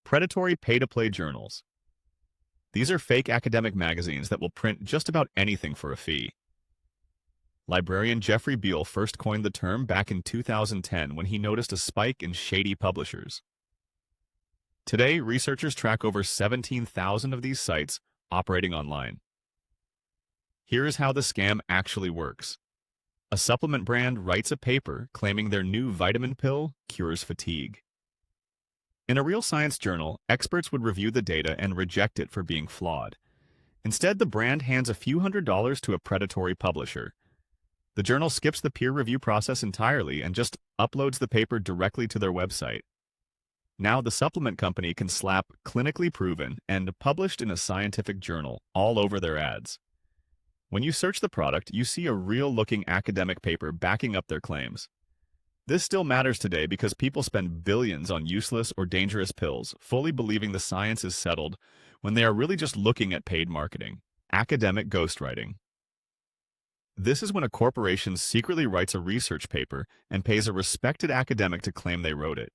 Predatory pay-to-play journals. These are fake academic magazines that will print just about anything for a fee. Librarian Jeffrey Beall first coined the term back in 2010 when he noticed a spike in shady publishers. Today, researchers track over 17,000 of these sites operating online. Here is how the scam actually works. A supplement brand writes a paper claiming their new vitamin pill cures fatigue. In a real science journal, experts would review the data and reject it for being flawed. Instead, the brand hands a few $100s to a predatory publisher. The journal skips the peer review process entirely and just uploads the paper directly to their website. Now the supplement company can slap "clinically proven" and "published in a scientific journal" all over their ads. When you search the product, you see a real-looking academic paper backing up their claims. This still matters today because people spend billions on useless or dangerous pills, fully believing the science is settled when they are really just looking at paid marketing. Academic ghostwriting. This is when a corporation secretly writes a research paper and pays a respected academic to claim they wrote it.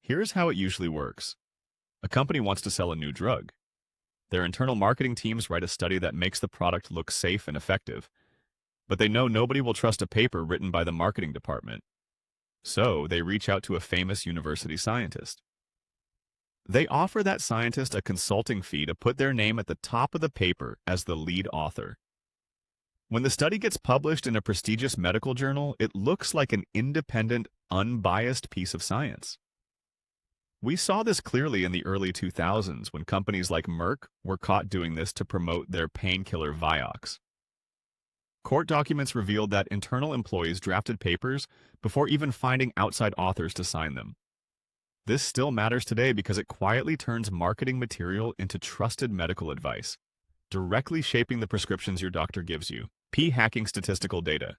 Here's how it usually works. A company wants to sell a new drug. Their internal marketing teams write a study that makes the product look safe and effective, but they know nobody will trust a paper written by the marketing department. So they reach out to a famous university scientist. They offer that scientist a consulting fee to put their name at the top of the paper as the lead author. When the study gets published in a prestigious medical journal, it looks like an independent, unbiased piece of science. We saw this clearly in the early 2000s when companies like Merck were caught doing this to promote their painkiller Vioxx. Court documents revealed that internal employees drafted papers before even finding outside authors to sign them. This still matters today because it quietly turns marketing material into trusted medical advice, directly shaping the prescriptions your doctor gives you. P-hacking statistical data.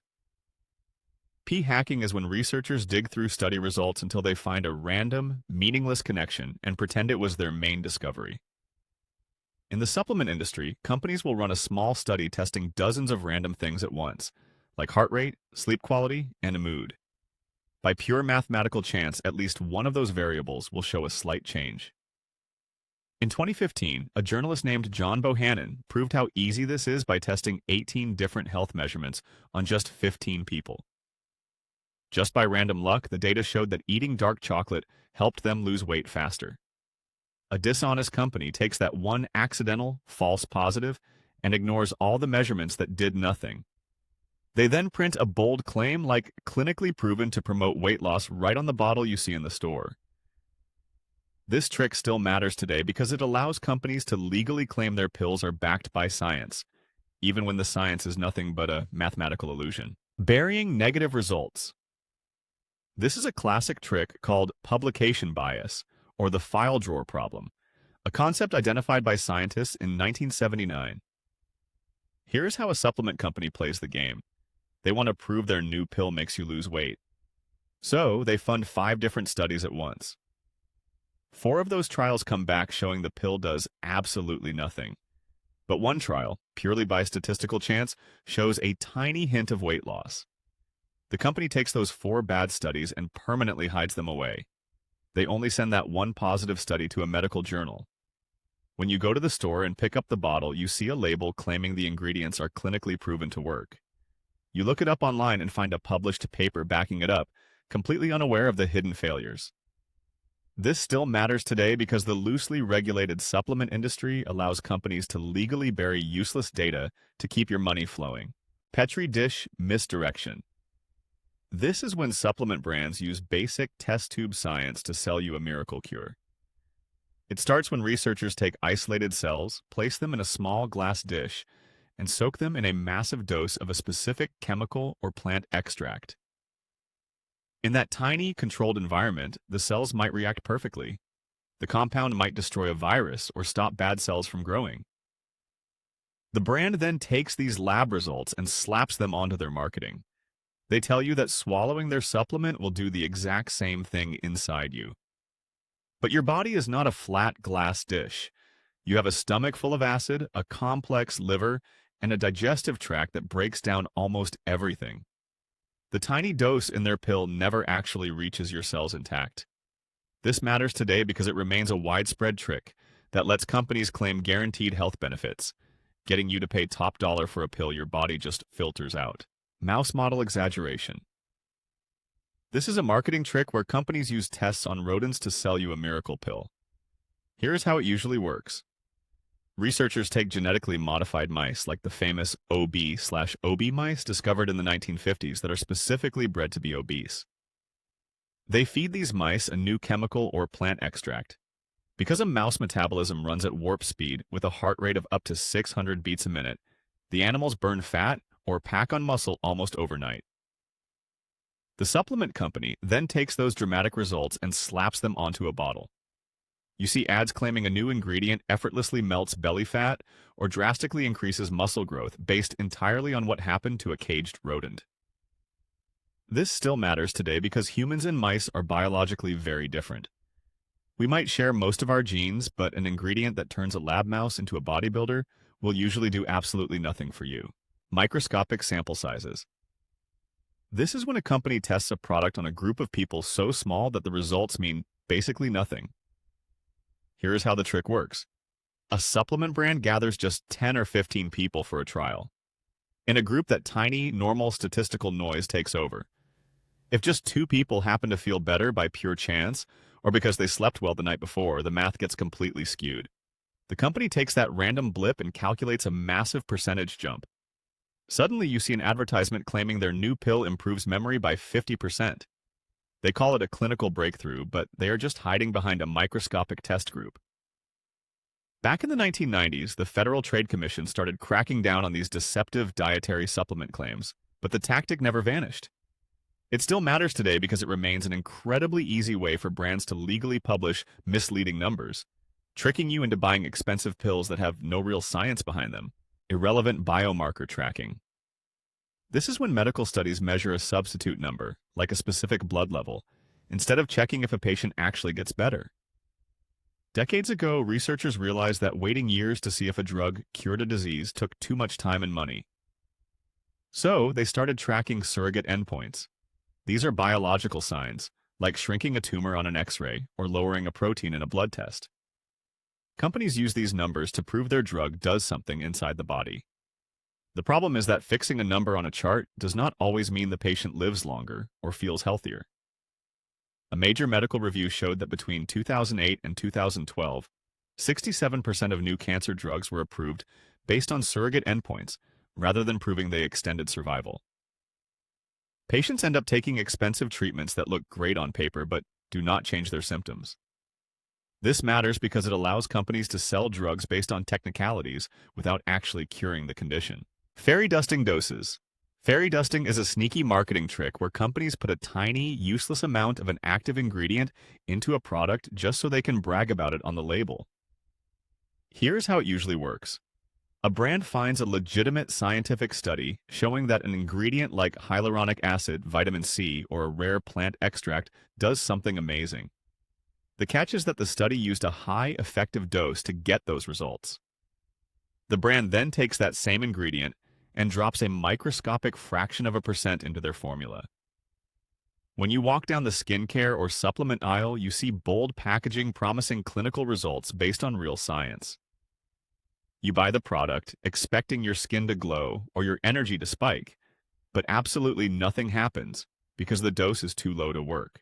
P-hacking is when researchers dig through study results until they find a random, meaningless connection and pretend it was their main discovery. In the supplement industry, companies will run a small study testing dozens of random things at once, like heart rate, sleep quality, and mood. By pure mathematical chance, at least one of those variables will show a slight change. In 2015, a journalist named John Bohannon proved how easy this is by testing 18 different health measurements on just 15 people. Just by random luck, the data showed that eating dark chocolate helped them lose weight faster. A dishonest company takes that one accidental, false positive and ignores all the measurements that did nothing. They then print a bold claim like "clinically proven to promote weight loss" right on the bottle you see in the store. This trick still matters today because it allows companies to legally claim their pills are backed by science, even when the science is nothing but a mathematical illusion. Burying negative results. This is a classic trick called publication bias, or the file drawer problem, a concept identified by scientists in 1979. Here's how a supplement company plays the game. They want to prove their new pill makes you lose weight. So they fund 5 different studies at once. 4 of those trials come back showing the pill does absolutely nothing. But one trial, purely by statistical chance, shows a tiny hint of weight loss. The company takes those 4 bad studies and permanently hides them away. They only send that one positive study to a medical journal. When you go to the store and pick up the bottle, you see a label claiming the ingredients are clinically proven to work. You look it up online and find a published paper backing it up, completely unaware of the hidden failures. This still matters today because the loosely regulated supplement industry allows companies to legally bury useless data to keep your money flowing. Petri dish misdirection. This is when supplement brands use basic test tube science to sell you a miracle cure. It starts when researchers take isolated cells, place them in a small glass dish, and soak them in a massive dose of a specific chemical or plant extract. In that tiny, controlled environment, the cells might react perfectly. The compound might destroy a virus or stop bad cells from growing. The brand then takes these lab results and slaps them onto their marketing. They tell you that swallowing their supplement will do the exact same thing inside you. But your body is not a flat glass dish. You have a stomach full of acid, a complex liver, and a digestive tract that breaks down almost everything. The tiny dose in their pill never actually reaches your cells intact. This matters today because it remains a widespread trick that lets companies claim guaranteed health benefits, getting you to pay top dollar for a pill your body just filters out. Mouse model exaggeration. This is a marketing trick where companies use tests on rodents to sell you a miracle pill. Here's how it usually works. Researchers take genetically modified mice like the famous OB/OB mice discovered in the 1950s that are specifically bred to be obese. They feed these mice a new chemical or plant extract. Because a mouse metabolism runs at warp speed with a heart rate of up to 600 beats a minute, the animals burn fat or pack on muscle almost overnight. The supplement company then takes those dramatic results and slaps them onto a bottle. You see ads claiming a new ingredient effortlessly melts belly fat or drastically increases muscle growth based entirely on what happened to a caged rodent. This still matters today because humans and mice are biologically very different. We might share most of our genes, but an ingredient that turns a lab mouse into a bodybuilder will usually do absolutely nothing for you. Microscopic sample sizes. This is when a company tests a product on a group of people so small that the results mean basically nothing. Here is how the trick works. A supplement brand gathers just 10 or 15 people for a trial. In a group, that tiny, normal statistical noise takes over. If just 2 people happen to feel better by pure chance, or because they slept well the night before, the math gets completely skewed. The company takes that random blip and calculates a massive percentage jump. Suddenly, you see an advertisement claiming their new pill improves memory by 50%. They call it a clinical breakthrough, but they are just hiding behind a microscopic test group. Back in the 1990s, the Federal Trade Commission started cracking down on these deceptive dietary supplement claims, but the tactic never vanished. It still matters today because it remains an incredibly easy way for brands to legally publish misleading numbers, tricking you into buying expensive pills that have no real science behind them. Irrelevant biomarker tracking. This is when medical studies measure a substitute number, like a specific blood level, instead of checking if a patient actually gets better. Decades ago, researchers realized that waiting years to see if a drug cured a disease took too much time and money. So, they started tracking surrogate endpoints. These are biological signs, like shrinking a tumor on an X-ray or lowering a protein in a blood test. Companies use these numbers to prove their drug does something inside the body. The problem is that fixing a number on a chart does not always mean the patient lives longer or feels healthier. A major medical review showed that between 2008 and 2012, 67% of new cancer drugs were approved based on surrogate endpoints rather than proving they extended survival. Patients end up taking expensive treatments that look great on paper but do not change their symptoms. This matters because it allows companies to sell drugs based on technicalities without actually curing the condition. Fairy dusting doses. Fairy dusting is a sneaky marketing trick where companies put a tiny, useless amount of an active ingredient into a product just so they can brag about it on the label. Here's how it usually works. A brand finds a legitimate scientific study showing that an ingredient like hyaluronic acid, vitamin C, or a rare plant extract does something amazing. The catch is that the study used a high effective dose to get those results. The brand then takes that same ingredient and drops a microscopic fraction of a percent into their formula. When you walk down the skincare or supplement aisle, you see bold packaging promising clinical results based on real science. You buy the product, expecting your skin to glow or your energy to spike, but absolutely nothing happens because the dose is too low to work.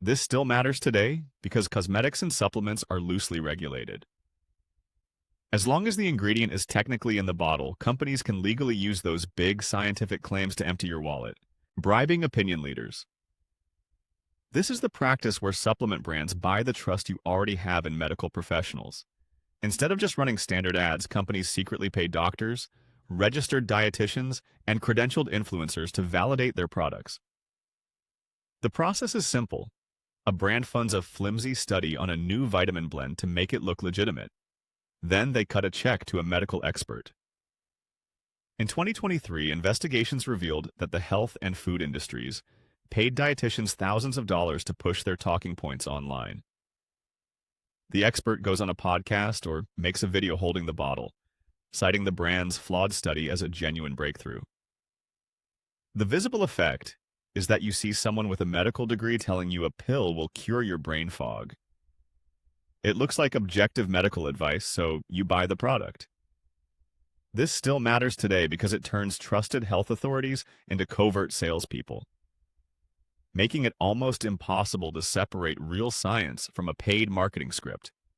This still matters today because cosmetics and supplements are loosely regulated. As long as the ingredient is technically in the bottle, companies can legally use those big scientific claims to empty your wallet. Bribing opinion leaders. This is the practice where supplement brands buy the trust you already have in medical professionals. Instead of just running standard ads, companies secretly pay doctors, registered dietitians, and credentialed influencers to validate their products. The process is simple. A brand funds a flimsy study on a new vitamin blend to make it look legitimate. Then they cut a check to a medical expert. In 2023, investigations revealed that the health and food industries paid dietitians thousands of dollars to push their talking points online. The expert goes on a podcast or makes a video holding the bottle, citing the brand's flawed study as a genuine breakthrough. The visible effect is that you see someone with a medical degree telling you a pill will cure your brain fog. It looks like objective medical advice, so you buy the product. This still matters today because it turns trusted health authorities into covert salespeople, making it almost impossible to separate real science from a paid marketing script.